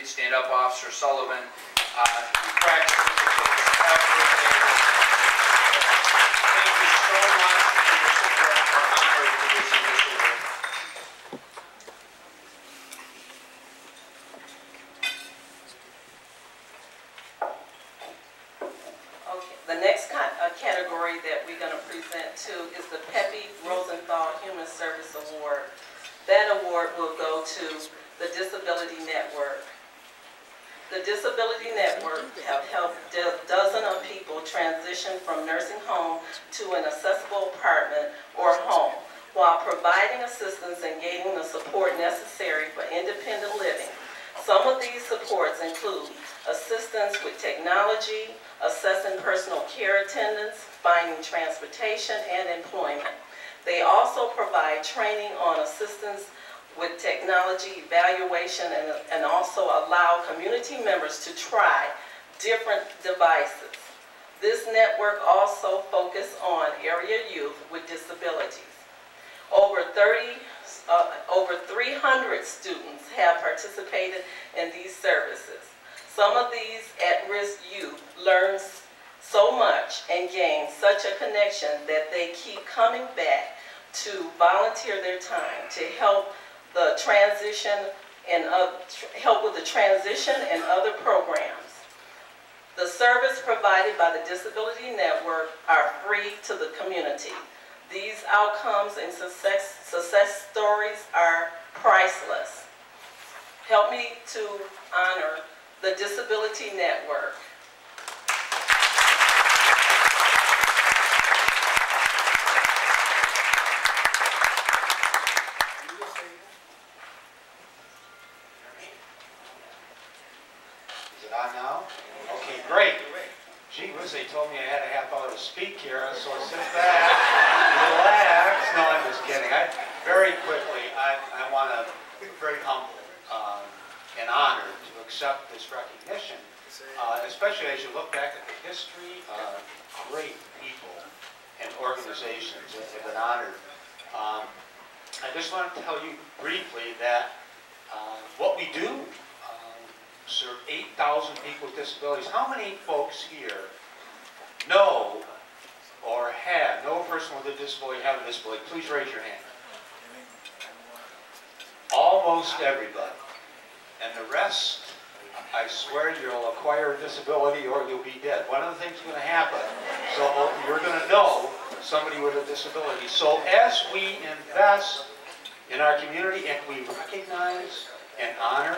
Please stand up, Officer Sullivan. You practice this every day. Thank you so much for your support. We're honored to receive this award. Okay, the next category that we're going to present to is the Peppy Rosenthal Human Service Award. That award will go to the Disability Network. The Disability Network have helped dozens of people transition from nursing home to an accessible apartment or home while providing assistance and gaining the support necessary for independent living. Some of these supports include assistance with technology, assessing personal care attendance, finding transportation, and employment. They also provide training on assistance with technology evaluation and also allow community members to try different devices. This network also focuses on area youth with disabilities. Over 300 students have participated in these services. Some of these at-risk youth learn so much and gain such a connection that they keep coming back to volunteer their time to help the transition and help with the transition and other programs. The service provided by the Disability Network are free to the community. These outcomes and success stories are priceless. Help me to honor the Disability Network. Now? Okay, great. Gee whiz, they told me I had a half hour to speak here, so sit back, relax. No, I'm just kidding. Very quickly, I want to be very humble and honored to accept this recognition, especially as you look back at the history of great people and organizations that have been honored. I just want to tell you briefly that what we do serve 8,000 people with disabilities. How many folks here know or know a person with a disability, have a disability? Please raise your hand. Almost everybody. And the rest, I swear you'll acquire a disability or you'll be dead. One of the things is going to happen. So you're going to know somebody with a disability. So as we invest in our community and we recognize and honor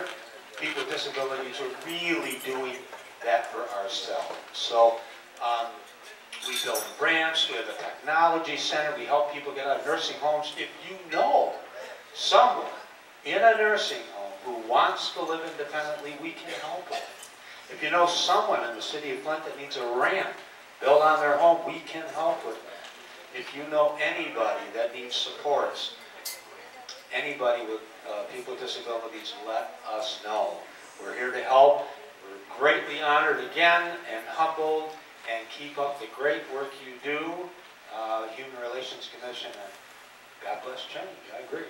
people with disabilities, are really doing that for ourselves. So we build grants, we have a technology center, we help people get out of nursing homes. If you know someone in a nursing home who wants to live independently, we can help them. If you know someone in the city of Flint that needs a ramp built on their home, we can help with that. If you know anybody that needs supports, anybody with people with disabilities, let us know. We're here to help. We're greatly honored again and humbled, and keep up the great work you do, Human Relations Commission, and God bless change. I agree.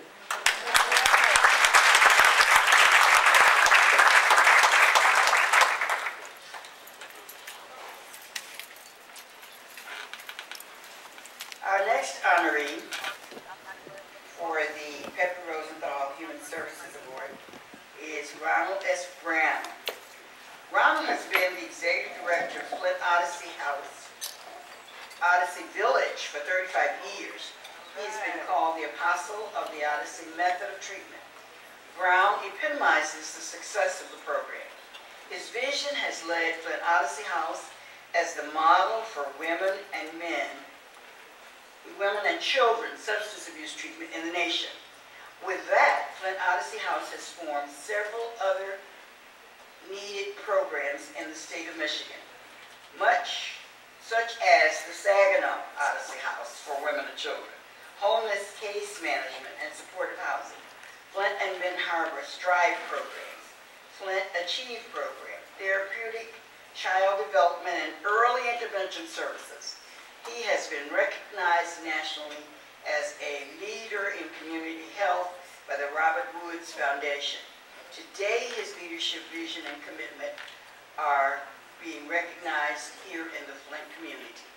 Our next honoree for the Peppy Rosenthal Human Services Award is Ronald S. Brown. Ronald has been the executive director of Flint Odyssey Village for 35 years. He has been called the apostle of the Odyssey method of treatment. Brown epitomizes the success of the program. His vision has led Flint Odyssey House as the model for women and children substance abuse treatment in the nation. With that, Flint Odyssey House has formed several other needed programs in the state of Michigan, such as the Saginaw Odyssey House for women and children, homeless case management and supportive housing, Flint and Ben Harbor Strive programs, Flint Achieve program, therapeutic child development and early intervention services. He has been recognized nationally as a leader in community health by the Robert Woods Foundation. Today, his leadership, vision, and commitment are being recognized here in the Flint community.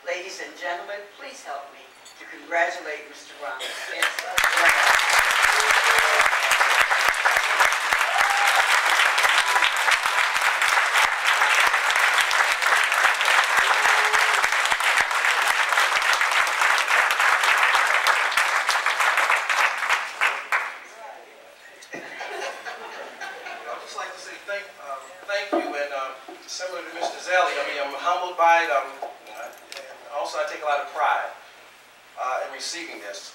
Ladies and gentlemen, please help me to congratulate Mr. Ramos. Thank you, and similar to Mr. Zelli, I mean, I'm humbled by it, and also I take a lot of pride in receiving this.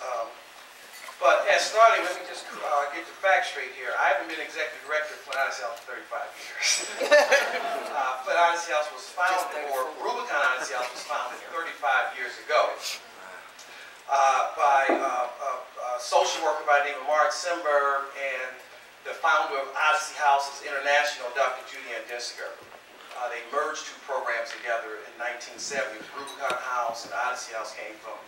But as starting, let me just get the facts straight here. I haven't been executive director of Flint Odyssey House for 35 years. Flint Odyssey House was founded, or Rubicon Odyssey House was founded 35 years ago by a social worker by the name of Mark Simberg and the founder of Odyssey Houses International, Dr. Judy Ann Dinsiger. They merged two programs together in 1970. Rubicon House and Odyssey House came from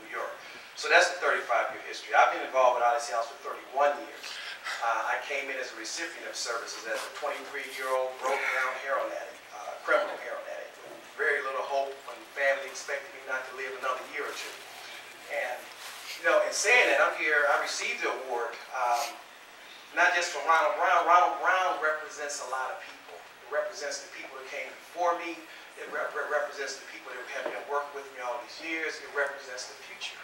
New York. So that's the 35-year history. I've been involved with Odyssey House for 31 years. I came in as a recipient of services as a 23-year-old broke-down heroin addict, criminal heroin addict, with very little hope when family expected me not to live another year or two. And, you know, in saying that, I'm here, I received the award, not just from Ronald Brown. Ronald Brown represents a lot of people. It represents the people that came before me. It represents the people that have been working with me all these years. It represents the future.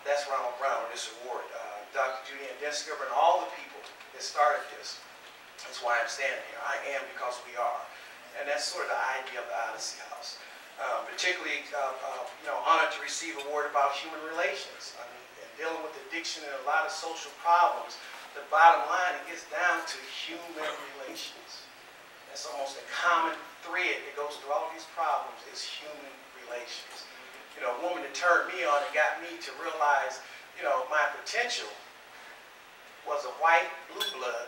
That's Ronald Brown with this award. Dr. Judy Ann Dinsiger and all the people that started this. That's why I'm standing here. I am because we are. And that's sort of the idea of the Odyssey House. Particularly, you know, honored to receive an award about human relations. I mean, and dealing with addiction and a lot of social problems. The bottom line, it gets down to human relations. That's almost a common thread that goes through all these problems is human relations. You know, a woman that turned me on and got me to realize, you know, my potential was a white blue blood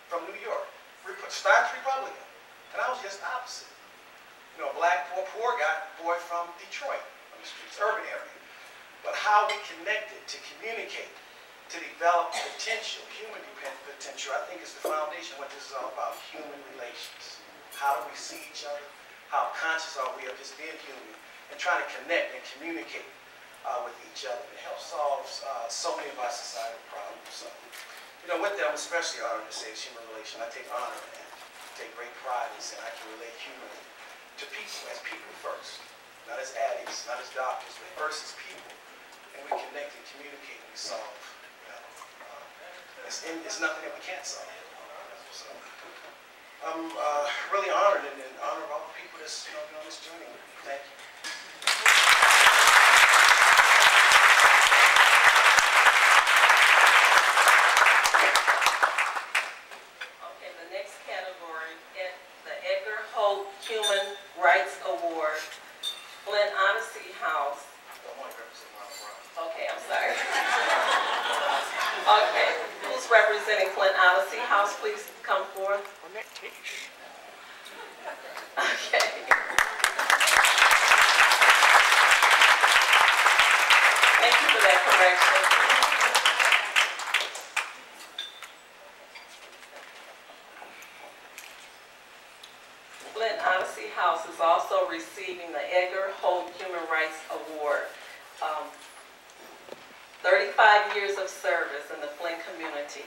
from New York, staunch Republican, and I was just the opposite. You know, black poor boy from Detroit, on the streets, urban area. But how we connected to communicate, to develop potential, human potential, I think is the foundation of what this is all about, human relations. How do we see each other? How conscious are we of just being human and trying to connect and communicate with each other. It helps solve so many of our societal problems. So, you know, with that, I'm especially honored to say it's human relation. I take honor in that. I take great pride in saying I can relate humanly to people as people first. Not as addicts, not as doctors, but first as people. And we connect and communicate and we solve. It's nothing that we can't solve. So, I'm really honored and in honor of all the people that's been on this journey with me. Thank you. Okay, the next category is the Edgar Holt Human Rights Award, Flint Odyssey House. Okay, I'm sorry. Okay, who's representing Flint Odyssey House? Please come forth. Okay. Thank you for that correction. Flint Odyssey House is also receiving the Edgar Holt Human Rights Award. 35 years of service in the Flint community.